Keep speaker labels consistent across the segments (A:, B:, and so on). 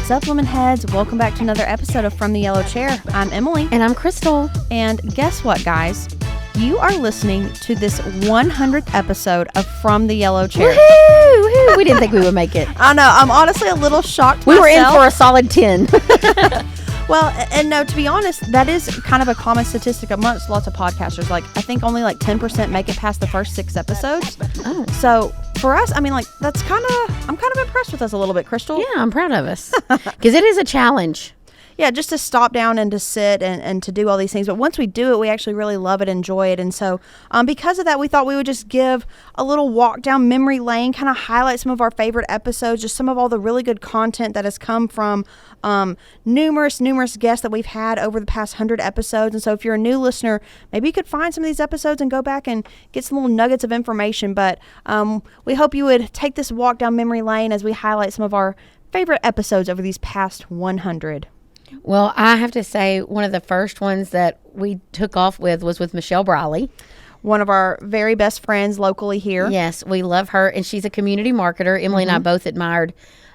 A: What's up, Lemon Heads? Welcome back to another episode of From the Yellow Chair. I'm Emily.
B: And I'm Crystal.
A: And guess what, guys? You are listening to this 100th episode of From the Yellow Chair.
B: Woohoo! Woohoo! We didn't think we would make it.
A: I know. I'm honestly a little shocked
B: We
A: myself.
B: were in for a solid 10.
A: Well, and no, to be honest, that is kind of a common statistic amongst lots of podcasters. Like, I think only like 10% make it past the first 6 episodes.
B: Oh.
A: So for us, I mean, like, I'm kind of impressed with us a little bit, Crystal.
B: Yeah, I'm proud of us. Because it is a challenge.
A: Yeah, just to stop down and to sit and to do all these things. But once we do it, we actually really love it, enjoy it. And so because of that, we thought we would just give a little walk down memory lane, kind of highlight some of our favorite episodes, just some of all the really good content that has come from numerous guests that we've had over the past 100 episodes. And so if you're a new listener, maybe you could find some of these episodes and go back and get some little nuggets of information. But we hope you would take this walk down memory lane as we highlight some of our favorite episodes over these past 100.
B: Well, I have to say one of the first ones that we took off with was with Michelle Briley.
A: One of our very best friends locally here.
B: Yes, we love her, and she's a community marketer. Emily and I both admired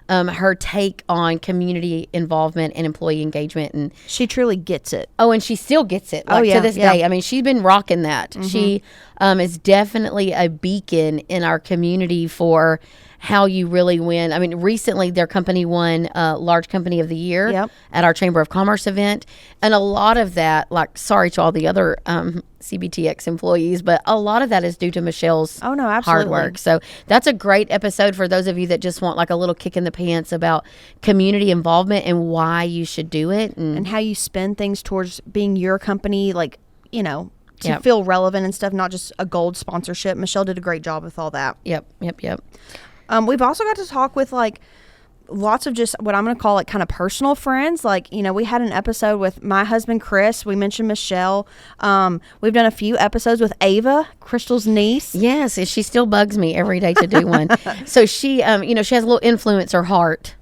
B: her take on community involvement and employee engagement. And
A: she truly gets it.
B: Oh, and she still gets it to this day. I mean, she's been rocking that. She is definitely a beacon in our community for how you really win. I mean, recently their company won Large Company of the Year at our Chamber of Commerce event. And a lot of that, like, sorry to all the other CBTX employees, but a lot of that is due to Michelle's hard work. So that's a great episode for those of you that just want like a little kick in the pants about community involvement and why you should do it. And
A: how you spend things towards being your company, like, you know, to feel relevant and stuff, not just a gold sponsorship. Michelle did a great job with all that.
B: Yep.
A: We've also got to talk with like lots of just what I'm going to call like kind of personal friends. Like, you know, we had an episode with my husband, Chris. We mentioned Michelle. We've done a few episodes with Ava, Crystal's niece.
B: Yes. She still bugs me every day to do one. So she, she has a little influencer heart.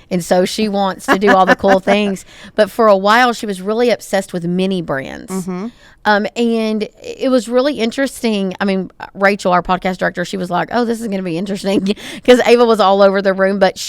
B: And so she wants to do all the cool things. But for a while, she was really obsessed with mini brands. And it was really interesting. I mean, Rachel, our podcast director, she was like, oh, this is going to be interesting because Ava was all over the room. But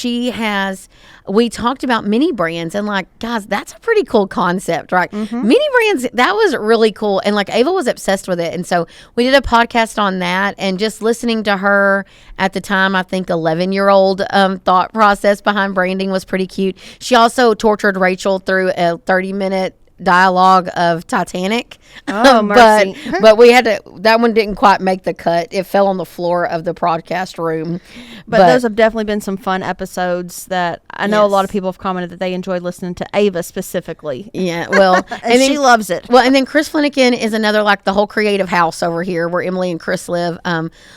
B: we talked about mini brands and like, guys, that's a pretty cool concept, right? Mini brands, that was really cool. And like Ava was obsessed with it. And so we did a podcast on that and just listening to her at the time, I think 11-year-old thought process behind branding was pretty cute. She also tortured Rachel through a 30-minute dialogue of Titanic.
A: Oh, mercy.
B: but we had to, that one didn't quite make the cut. It fell on the floor of the broadcast room.
A: But those have definitely been some fun episodes that I know a lot of people have commented that they enjoyed listening to Ava specifically.
B: Yeah, well,
A: and then, she loves it.
B: Well, and then Chris Flanagan is another, like the whole creative house over here where Emily and Chris live.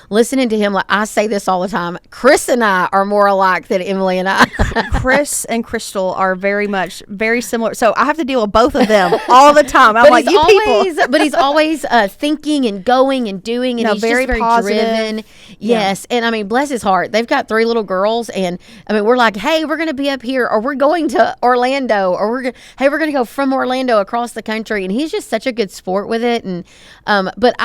B: Listening to him, like I say this all the time, Chris and I are more alike than Emily and I.
A: Chris and Crystal are very similar. So I have to deal with both of them all the time. I'm like, you people.
B: But he's always thinking and going and doing, and he's
A: very
B: just very
A: positive.
B: driven. Yes, and I mean, bless his heart. They've got 3 little girls, and I mean, we're like, hey, we're going to be up here, or we're going to Orlando, or we're going to go from Orlando across the country, and he's just such a good sport with it. And but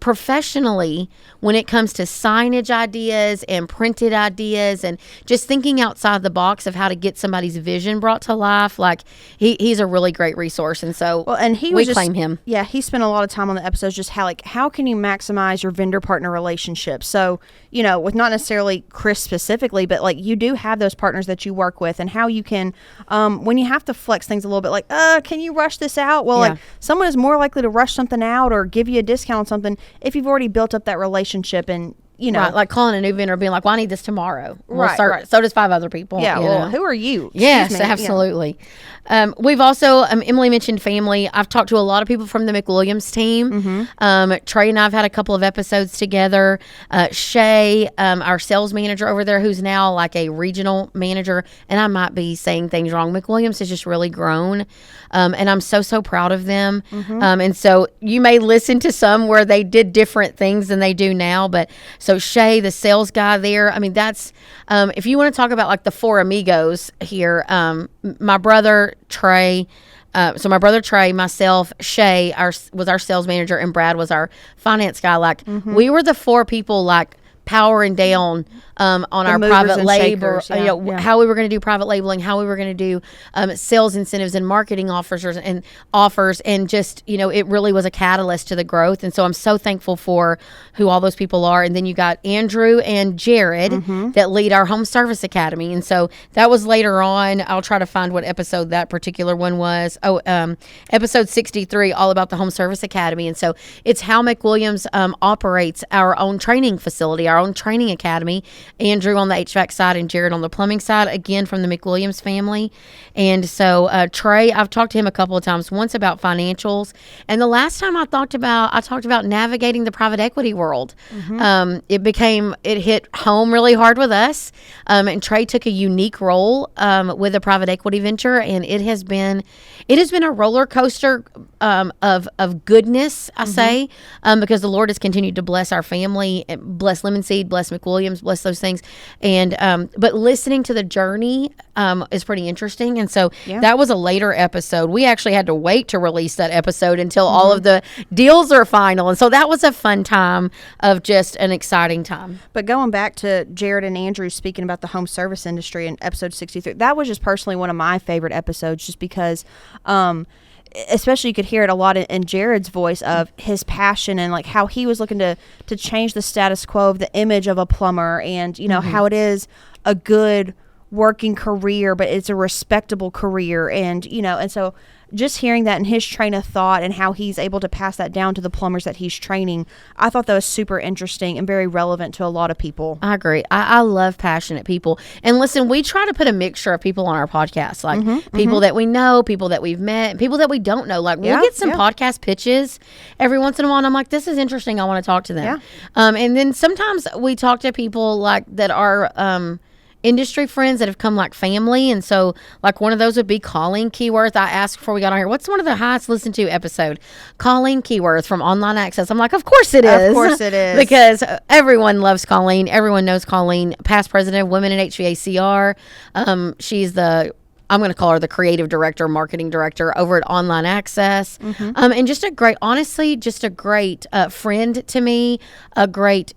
B: professionally, when it comes to signage ideas and printed ideas and just thinking outside the box of how to get somebody's vision brought to life, like he's a really great resource. And so we claim him.
A: Yeah, he spent a lot of time on the episodes just how can you maximize your vendor partner relationship? So, you know, with not necessarily Chris specifically, but like you do have those partners that you work with and how you can, when you have to flex things a little bit, like, can you rush this out? Well, like someone is more likely to rush something out or give you a discount on something if you've already built up that relationship and, you know.
B: Right, like calling a new vendor being like, well, I need this tomorrow.
A: Right.
B: So does 5 other people.
A: Yeah, well, who are you?
B: Yes, absolutely. Yeah. We've also, Emily mentioned family. I've talked to a lot of people from the McWilliams team. Trey and I have had a couple of episodes together. Shay, our sales manager over there, who's now like a regional manager, and I might be saying things wrong. McWilliams has just really grown, and I'm so proud of them. And so you may listen to some where they did different things than they do now, but so Shay, the sales guy there, I mean, that's, if you want to talk about like the 4 amigos here, my brother, Trey, so my brother Trey, myself, Shay was our sales manager, and Brad was our finance guy. Like we were the 4 people like powering down on our
A: movers
B: private
A: and
B: label,
A: shakers, yeah.
B: how we were going to do private labeling, how we were going to do sales incentives and marketing offers and just, it really was a catalyst to the growth. And so I'm so thankful for who all those people are. And then you got Andrew and Jared that lead our home service academy. And so that was later on. I'll try to find what episode that particular one was. Episode 63, all about the home service academy. And so it's how McWilliams operates our own training facility, our own training academy. Andrew on the HVAC side and Jared on the plumbing side, again from the McWilliams family. And so Trey, I've talked to him a couple of times, once about financials, and the last time I talked about navigating the private equity world. It hit home really hard with us, and Trey took a unique role with a private equity venture, and it has been a roller coaster of goodness, I say, because the Lord has continued to bless our family, bless Lemon Seed, bless McWilliams, bless those things, and but listening to the journey is pretty interesting. And so that was a later episode. We actually had to wait to release that episode until all of the deals are final, and so that was a fun time of just an exciting time.
A: But going back to Jared and Andrew speaking about the home service industry in episode 63, that was just personally one of my favorite episodes, just because especially you could hear it a lot in Jared's voice of his passion and like how he was looking to change the status quo of the image of a plumber, and how it is a good working career, but it's a respectable career, and and so just hearing that in his train of thought and how he's able to pass that down to the plumbers that he's training, I thought that was super interesting and very relevant to a lot of people.
B: I agree. I love passionate people. And listen, we try to put a mixture of people on our podcast, like people that we know, people that we've met, people that we don't know. Like we'll get some podcast pitches every once in a while, and I'm like, this is interesting. I want to talk to them. And then sometimes we talk to people like that are industry friends that have come like family. And so like one of those would be Colleen Keyworth. I asked before we got on here, what's one of the highest listened to episode? Colleen Keyworth from Online Access. I'm like, of course it is.
A: Of course it is.
B: Because everyone loves Colleen. Everyone knows Colleen, past president of Women in HVACR. She's I'm going to call her the creative director, marketing director over at Online Access. And just a great friend to me, a great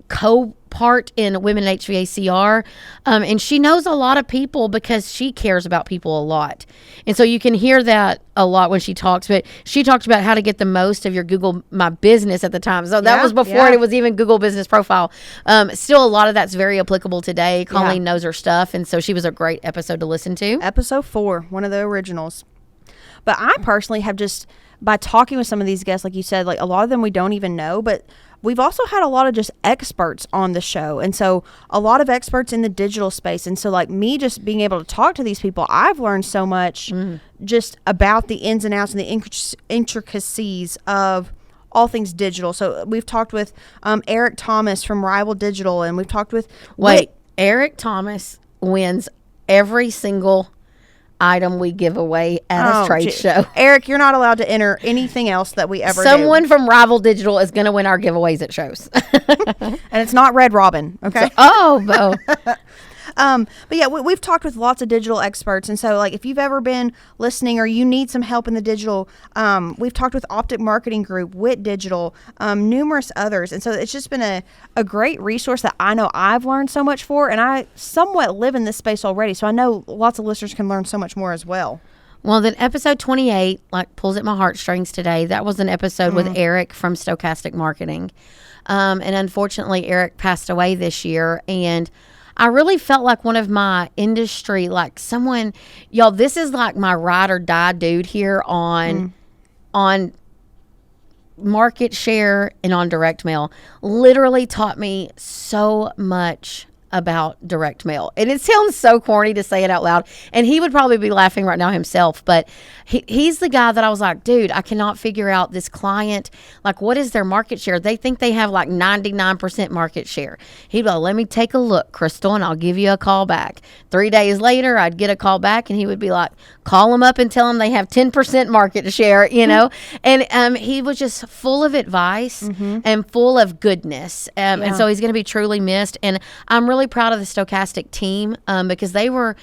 B: part in Women in HVACR. And she knows a lot of people because she cares about people a lot. And so you can hear that a lot when she talks, but she talked about how to get the most of your Google My Business at the time. So that was before it was even Google Business Profile. Still, a lot of that's very applicable today. Colleen knows her stuff. And so she was a great episode to listen to.
A: Episode 4, one of the originals. But I personally have just, by talking with some of these guests, like you said, like a lot of them we don't even know, but we've also had a lot of just experts on the show. And so a lot of experts in the digital space. And so like me just being able to talk to these people, I've learned so much just about the ins and outs and the intricacies of all things digital. So we've talked with Eric Thomas from Rival Digital, and we've talked with...
B: Eric Thomas wins every single item we give away at a trade show.
A: Eric, you're not allowed to enter anything else that we ever
B: Someone from Rival Digital is going to win our giveaways at shows.
A: And it's not Red Robin, okay? But yeah, we've talked with lots of digital experts. And so like if you've ever been listening or you need some help in the digital, we've talked with Optic Marketing Group, WIT Digital, numerous others. And so it's just been a great resource that I know I've learned so much for, and I somewhat live in this space already. So I know lots of listeners can learn so much more as well.
B: Well, then episode 28, like pulls at my heartstrings today. That was an episode with Eric from Stochastic Marketing. And unfortunately, Eric passed away this year. And I really felt like one of my industry, like someone, y'all, this is like my ride or die dude here on market share and on direct mail. Literally taught me so much about direct mail. And it sounds so corny to say it out loud. And he would probably be laughing right now himself. But he's the guy that I was like, dude, I cannot figure out this client. Like, what is their market share? They think they have like 99% market share. He'd be like, let me take a look, Crystal, and I'll give you a call back. 3 days later, I'd get a call back, and he would be like, call them up and tell them they have 10% market share, you know? And he was just full of advice and full of goodness. And so he's going to be truly missed. And I'm really proud of the Stochastic team because they were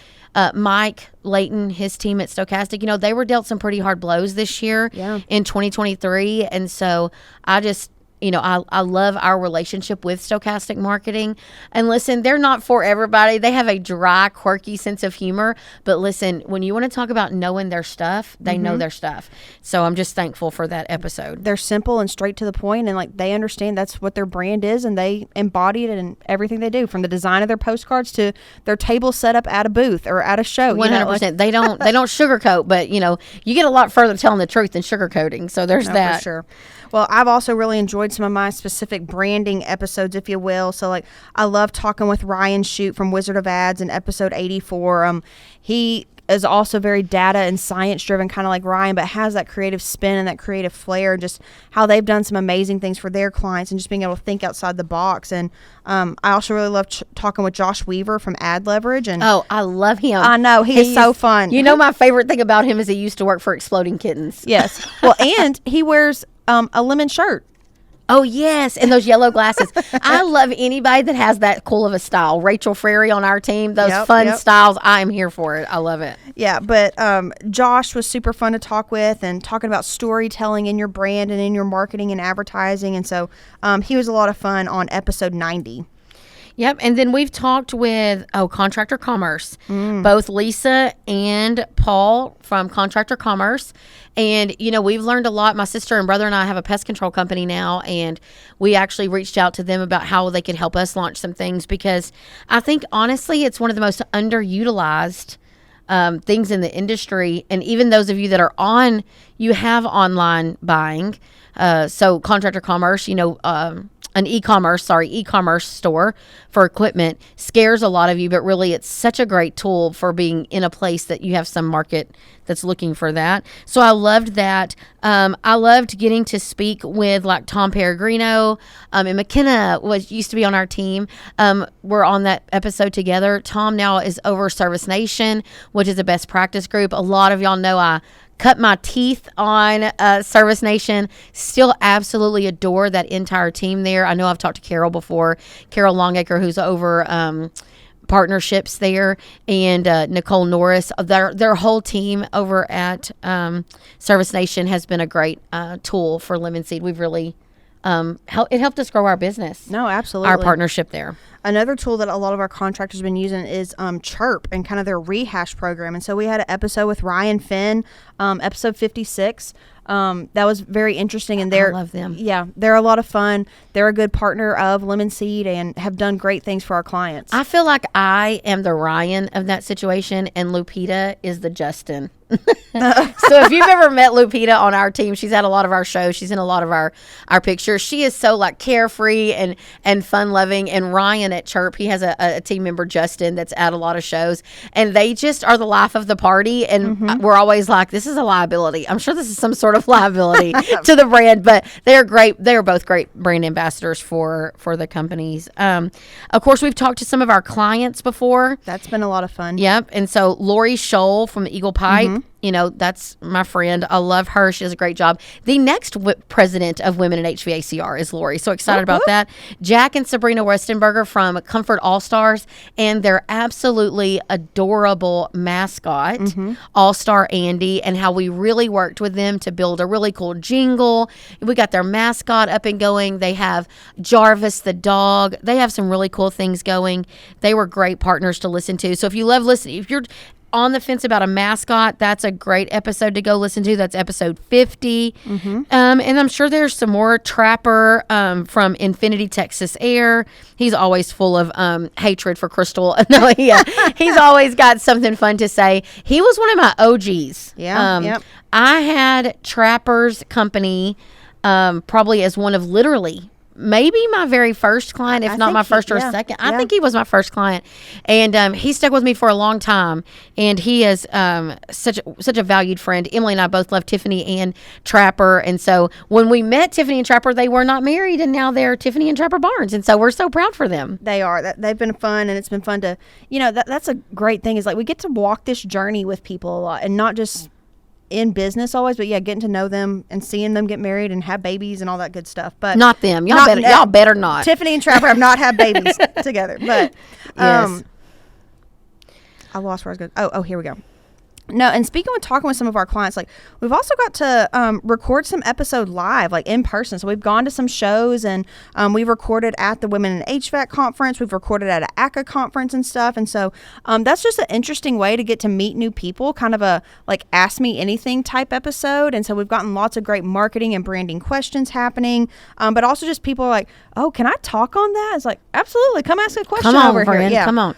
B: Mike Layton, his team at Stochastic, you know, they were dealt some pretty hard blows this year in 2023. And so I just, I love our relationship with Stochastic Marketing. And listen, they're not for everybody. They have a dry, quirky sense of humor. But listen, when you want to talk about knowing their stuff, they know their stuff. So I'm just thankful for that episode.
A: They're simple and straight to the point, and like they understand that's what their brand is, and they embody it in everything they do, from the design of their postcards to their table set up at a booth or at a show.
B: 100%. They don't sugarcoat, but you get a lot further telling the truth than sugarcoating. So there's that.
A: For sure. Well, I've also really enjoyed some of my specific branding episodes, if you will. So, like, I love talking with Ryan Shute from Wizard of Ads in episode 84. He is also very data and science driven, kind of like Ryan, but has that creative spin and that creative flair, and just how they've done some amazing things for their clients and just being able to think outside the box. And I also really love talking with Josh Weaver from Ad Leverage. And
B: I love him.
A: I know, he's so fun.
B: My favorite thing about him is he used to work for Exploding Kittens.
A: Yes. Well, and he wears a lemon shirt.
B: Oh, yes, and those yellow glasses. I love anybody that has that cool of a style. Rachel Frary on our team, those fun styles, I am here for it. I love it.
A: Yeah, but Josh was super fun to talk with, and talking about storytelling in your brand and in your marketing and advertising. And so he was a lot of fun on episode 90.
B: Yep, and then we've talked with Contractor Commerce, both Lisa and Paul from Contractor Commerce, and we've learned a lot. My sister and brother and I have a pest control company now, and we actually reached out to them about how they could help us launch some things, because I think honestly it's one of the most underutilized things in the industry. And even those of you that are you have online buying, so Contractor Commerce, an e-commerce store for equipment scares a lot of you, but really it's such a great tool for being in a place that you have some market that's looking for that. So I loved that. I loved getting to speak with like Tom Peregrino, and McKenna used to be on our team. We're on that episode together. Tom now is over Service Nation, which is a best practice group. A lot of y'all know I cut my teeth on Service Nation. Still absolutely adore that entire team there. I know I've talked to Carol before, Carol Longacre, who's over partnerships there, and Nicole Norris. Their whole team over at Service Nation has been a great tool for Lemon Seed. We've really it helped us grow our business.
A: No, absolutely.
B: Our partnership there.
A: Another tool that a lot of our contractors have been using is Chirp and kind of their rehash program. And so we had an episode with Ryan Finn, episode 56. That was very interesting. And
B: I love them.
A: Yeah, they're a lot of fun. They're a good partner of Lemon Seed and have done great things for our clients.
B: I feel like I am the Ryan of that situation, and Lupita is the Justin. So if you've ever met Lupita on our team, she's at a lot of our shows. She's in a lot of our pictures. She is so like carefree and fun loving. And Ryan at Chirp, he has a team member, Justin, that's at a lot of shows, and they just are the life of the party. And we're always like, this is a liability. I'm sure this is some sort of liability to the brand, but they're great. They're both great brand ambassadors for the companies. Of course, we've talked to some of our clients before.
A: That's been a lot of fun.
B: Yep. And so Lori Scholl from Eagle Pipe, that's my friend. I love her. She does a great job. The next president of Women in HVACR is Lori. So excited about that. Jack and Sabrina Westenberger from Comfort All Stars, and their absolutely adorable mascot, All Star Andy, and how we really worked with them to build a really cool jingle. We got their mascot up and going. They have Jarvis the dog. They have some really cool things going. They were great partners to listen to. So if you love listening, if you're on the fence about a mascot, that's a great episode to go listen to. That's episode 50. And I'm sure there's some more. Trapper from Infinity Texas Air. He's always full of hatred for Crystal. No, he's always got something fun to say. He was one of my OGs.
A: Yeah.
B: I had Trapper's company probably as one of literally maybe my very first client, if not my first or second. I think he was my first client, and he stuck with me for a long time. And he is such a valued friend. Emily and I both love Tiffany and Trapper, and so when we met Tiffany and Trapper, they were not married, and now they're Tiffany and Trapper Barnes, and so we're so proud for them.
A: They are. They've been fun, and it's been fun to, that's a great thing, is like we get to walk this journey with people a lot, and not just in business always, but getting to know them and seeing them get married and have babies and all that good stuff. But
B: not them. Y'all better not.
A: Tiffany and Trapper have not had babies together. But yes. I lost where I was going. Oh, here we go. No, and speaking with talking with some of our clients, like we've also got to record some episode live, like in person. So we've gone to some shows, and we've recorded at the Women in HVAC conference. We've recorded at an ACA conference and stuff. And so that's just an interesting way to get to meet new people, kind of a like ask me anything type episode. And so we've gotten lots of great marketing and branding questions happening, but also just people are like, oh, can I talk on that? It's like, absolutely, come ask a question over here. Yeah.
B: Come on.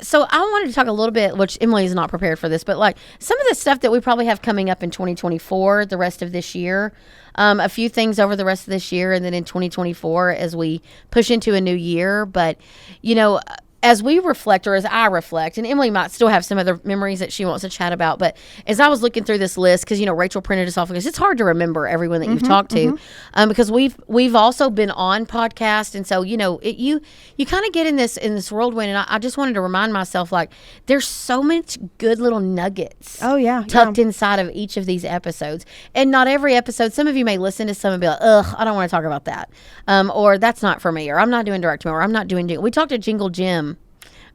B: So I wanted to talk a little bit, which Emily is not prepared for this, but like some of the stuff that we probably have coming up in 2024, the rest of this year, a few things over the rest of this year, and then in 2024 as we push into a new year. But, you know, as we reflect, or as I reflect, and Emily might still have some other memories that she wants to chat about, but as I was looking through this list, because, you know, Rachel printed us off, because it's hard to remember everyone that you've talked to, because we've also been on podcast, and so, you know, you kind of get in this whirlwind, and I just wanted to remind myself, like, there's so much good little nuggets tucked inside of each of these episodes, and not every episode. Some of you may listen to some and be like, ugh, I don't want to talk about that, or that's not for me, or I'm not doing direct mail, or I'm not doing we talked to Jingle Jim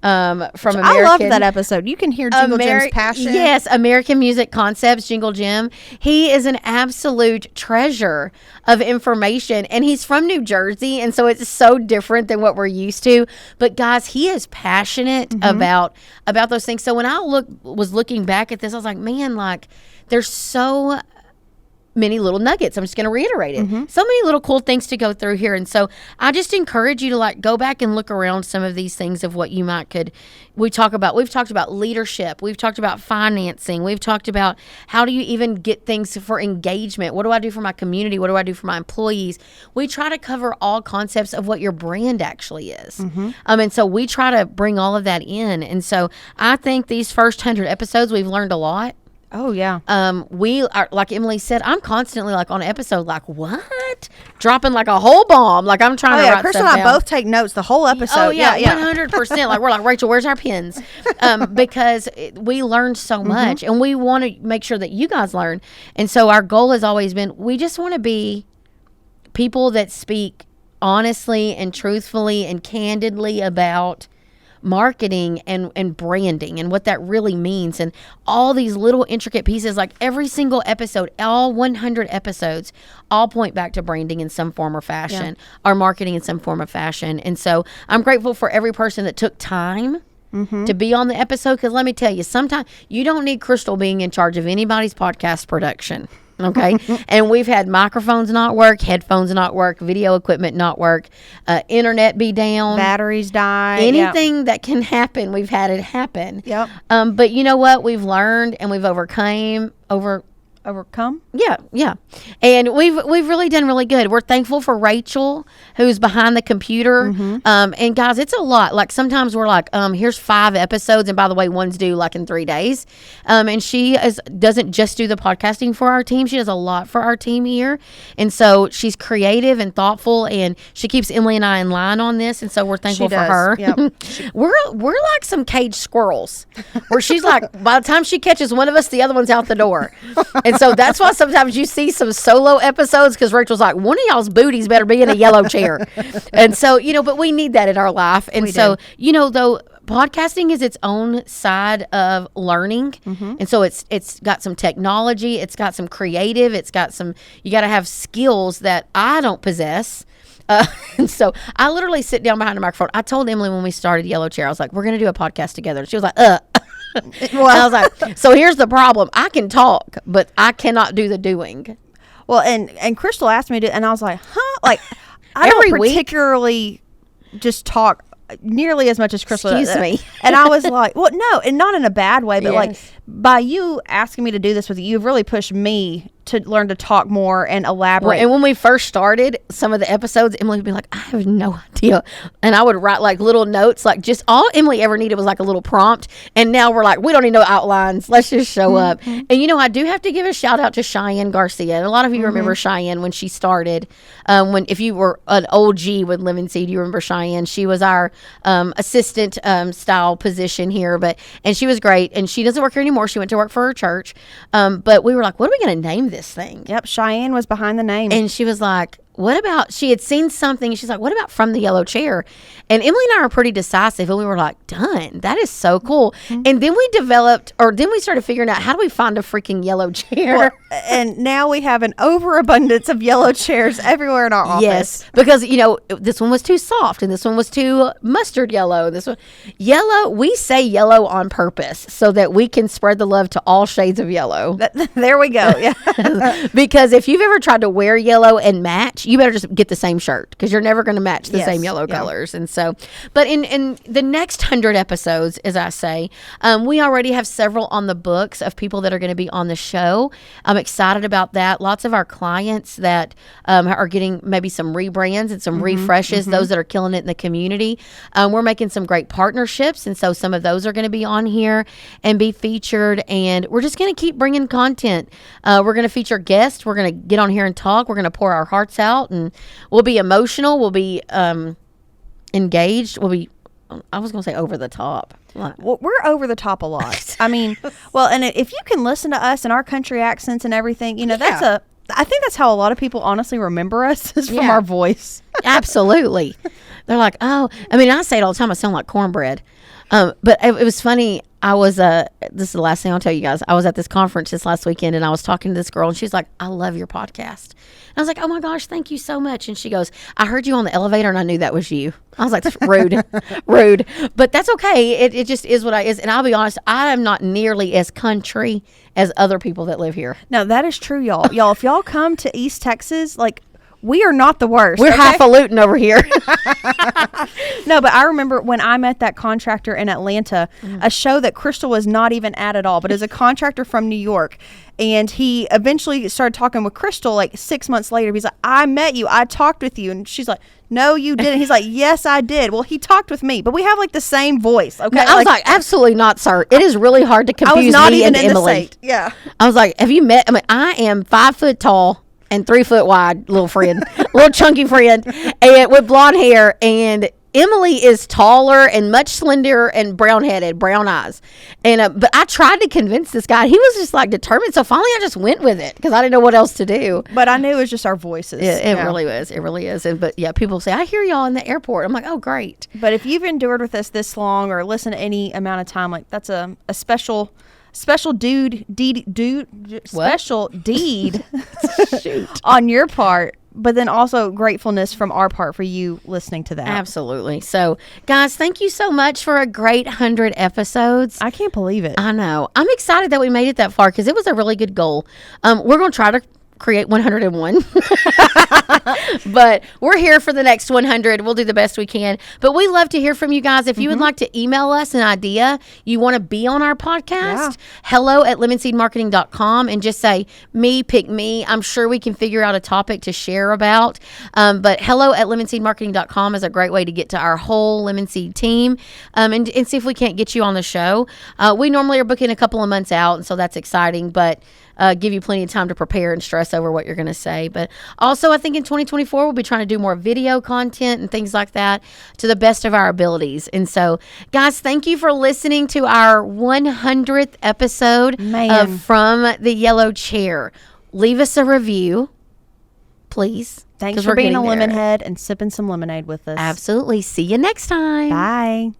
B: from American.
A: I loved that episode. You can hear Jingle Jim's passion.
B: Yes, American Music Concepts, Jingle Jim. He is an absolute treasure of information, and he's from New Jersey, and so it's so different than what we're used to. But guys, he is passionate about those things. So when I was looking back at this, I was like, man, like there's so many little nuggets. I'm just going to reiterate it. So many little cool things to go through here. And so I just encourage you to like go back and look around some of these things of what you we've talked about leadership. We've talked about financing. We've talked about how do you even get things for engagement? What do I do for my community? What do I do for my employees? We try to cover all concepts of what your brand actually is. And so we try to bring all of that in. And so I think these first 100 episodes, we've learned a lot.
A: Oh, yeah.
B: We are, like Emily said, I'm constantly like on an episode, like, what? Dropping like a whole bomb. Like I'm trying to write
A: Chris and
B: stuff
A: I
B: down.
A: both take notes the whole episode.
B: Oh, yeah. 100%. Like we're like, Rachel, where's our pens? Because we learned so much, and we want to make sure that you guys learn. And so our goal has always been, we just want to be people that speak honestly and truthfully and candidly about marketing and branding and what that really means, and all these little intricate pieces. Like every single episode, all 100 episodes all point back to branding in some form or fashion, or marketing in some form of fashion. And so I'm grateful for every person that took time to be on the episode, because let me tell you, sometimes you don't need Crystal being in charge of anybody's podcast production. Okay. And we've had microphones not work, headphones not work, video equipment not work, internet be down,
A: batteries die.
B: Anything that can happen, we've had it happen.
A: Yep.
B: But you know what? We've learned and we've overcome. Yeah. And we've really done really good. We're thankful for Rachel, who's behind the computer. And guys, it's a lot. Like sometimes we're like, here's 5 episodes, and by the way, one's due like in 3 days. And she doesn't just do the podcasting for our team. She does a lot for our team here. And so she's creative and thoughtful, and she keeps Emily and I in line on this. And so we're thankful for her.
A: Yep.
B: We're like some caged squirrels, where she's like, by the time she catches one of us, the other one's out the door. And so that's why sometimes you see some solo episodes, because Rachel's like, one of y'all's booties better be in a yellow chair. And so, you know, but we need that in our life. And you know, though, podcasting is its own side of learning. And so it's got some technology, it's got some creative, it's got some, you got to have skills that I don't possess. And so I literally sit down behind a microphone. I told Emily when we started Yellow Chair, I was like, we're going to do a podcast together. She was like, Well, I was like, so here's the problem. I can talk, but I cannot do the doing.
A: Well, and Crystal asked me to, and I was like, like, I don't particularly just talk nearly as much as Crystal.
B: Excuse me.
A: And I was like, well, no, and not in a bad way, but like by you asking me to do this with you, you've really pushed me to learn to talk more and elaborate.
B: Right. And when we first started some of the episodes, Emily would be like, I have no idea. And I would write like little notes, like just all Emily ever needed was like a little prompt. And now we're like, we don't need no outlines. Let's just show up. And, you know, I do have to give a shout out to Cheyenne Garcia. And a lot of you remember Cheyenne when she started. If you were an OG with Living Seed, you remember Cheyenne. She was our assistant style position here. And she was great. And she doesn't work here anymore. She went to work for her church. But we were like, what are we going to name this thing?
A: Yep, Cheyenne was behind the name.
B: And she was like, what about, she had seen something. She's like, what about From the Yellow Chair? And Emily and I are pretty decisive. And we were like, done. That is so cool. And then we started figuring out, how do we find a freaking yellow chair?
A: Well, and now we have an overabundance of yellow chairs everywhere in our office.
B: Yes, because, this one was too soft and this one was too mustard yellow. This one, yellow, we say yellow on purpose so that we can spread the love to all shades of yellow.
A: There we go. Yeah.
B: Because if you've ever tried to wear yellow and match, you better just get the same shirt, because you're never going to match the same yellow colors. And so, but in the next 100 episodes, as I say, we already have several on the books of people that are going to be on the show. I'm excited about that. Lots of our clients that are getting maybe some rebrands and some refreshes, those that are killing it in the community. We're making some great partnerships, and so some of those are going to be on here and be featured, and we're just going to keep bringing content. We're going to feature guests. We're going to get on here and talk. We're going to pour our hearts out, and we'll be emotional. We'll be engaged. We'll be, I was going to say over the top.
A: Well, we're over the top a lot. I mean, and if you can listen to us in our country accents and everything, I think that's how a lot of people honestly remember us, is from our voice.
B: Absolutely. They're like, oh, I mean, I say it all the time. I sound like cornbread. But it was funny. I was, this is the last thing I'll tell you guys. I was at this conference this last weekend, and I was talking to this girl, and she's like, I love your podcast. And I was like, oh my gosh, thank you so much. And she goes, I heard you on the elevator, and I knew that was you. I was like, that's rude, rude. But that's okay. It just is what it is. And I'll be honest, I am not nearly as country as other people that live here.
A: No, that is true, y'all. Y'all, if y'all come to East Texas, we are not the worst.
B: We're highfalutin over here.
A: No, but I remember when I met that contractor in Atlanta, a show that Crystal was not even at all, but is a contractor from New York. And he eventually started talking with Crystal 6 months later. He's like, I met you. I talked with you. And she's like, no, you didn't. He's like, yes, I did. Well, he talked with me, but we have the same voice. Okay.
B: No, I was like, absolutely not, sir. It is really hard to confuse
A: I was not
B: me
A: even
B: and
A: in
B: Emily.
A: The state. Yeah.
B: I was like, have you met? I mean, I am 5 foot tall and 3 foot wide, little friend, little chunky friend, and with blonde hair. And Emily is taller and much slenderer and brown-headed, brown eyes. And but I tried to convince this guy. He was just determined. So finally, I just went with it because I didn't know what else to do.
A: But I knew it was just our voices.
B: It really was. It really is. But people say, I hear y'all in the airport. I'm like, oh, great.
A: But if you've endured with us this long or listened to any amount of time, that's a special deed
B: Shoot.
A: on your part, but then also gratefulness from our part for you listening to that.
B: Absolutely. So, guys, thank you so much for a great 100 episodes.
A: I can't believe it.
B: I know. I'm excited that we made it that far because it was a really good goal. We're going to try to create 101. But we're here for the next 100. We'll do the best we can. But we love to hear from you guys. If you would like to email us an idea, you want to be on our podcast, hello@lemonseedmarketing.com, and just say, pick me. I'm sure we can figure out a topic to share about. But hello@lemonseedmarketing.com is a great way to get to our whole Lemon Seed team and see if we can't get you on the show. We normally are booking a couple of months out, and so that's exciting, but give you plenty of time to prepare and stress over what you're going to say. But also, I think in 2024, we'll be trying to do more video content and things like that to the best of our abilities. And so, guys, thank you for listening to our 100th episode of From the Yellow Chair. Leave us a review, please.
A: Thanks for being a lemon head and sipping some lemonade with us.
B: Absolutely. See you next time.
A: Bye.